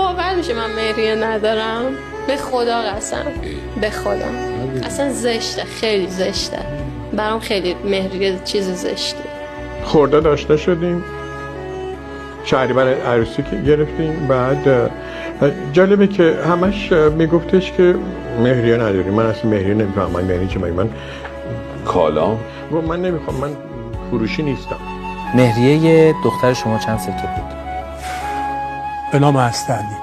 باور میشه من مهریه ندارم؟ به خدا قسم، به خدا اصلا زشته، خیلی زشته برام، خیلی مهریه چیز زشته. خرداد آشنا شدیم، شهریور عروسی که گرفتیم. بعد جالبه که همش میگفتش که مهریه نداریم. من اصلا مهریه نمیفهمم. من مهریه چه؟ من کالا من نمیخوام، من فروشی نیستم. مهریه دختر شما چند سکه بود؟ به نام هستندی.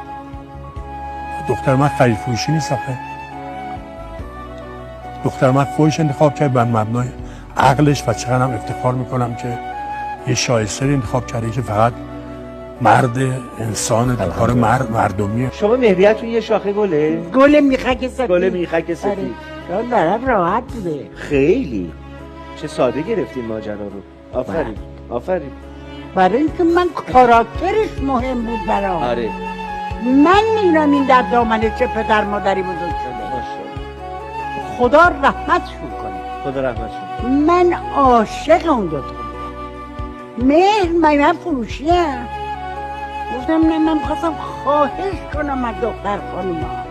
دختر من خرید فروشی نیست آخه. دختر من فروش انتخاب کرد بر مبنای عقلش و چقدر هم افتخار میکنم که یه شایستری انتخاب کرده که فقط مرد انسان در کار مردمیه. شما مهریه‌تون یه شاخه گله؟ گل میخک سفید. گل میخک سفید. برام راحت بوده. خیلی چه ساده گرفتین ماجرا رو. آفرین آفرین. برای اینکه من کاراکترش مهم بود برام. آره من میدونم این در دامنه چه پدر مادری بزرگ شده. ماشاءالله. خدا رحمتشون کنه. خدا رحمتشون. من عاشق اون دوتا مهر من فروشیه. گفتم نه، من خواستم خواهش کنم از دختر خانوما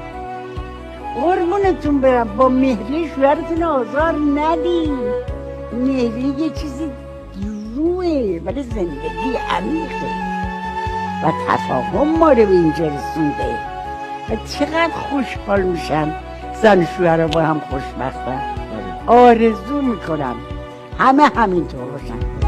قربونتون برم با مهریه شوهرتون آزار ندین. مهریه یه چیزی روحه ولی زندگی عمیقه و تفاهم ما رو به اینجا رسونده و چقدر خوشحال میشم زن شوهر با هم خوشبختن. آرزو میکنم همه همینطور باشن.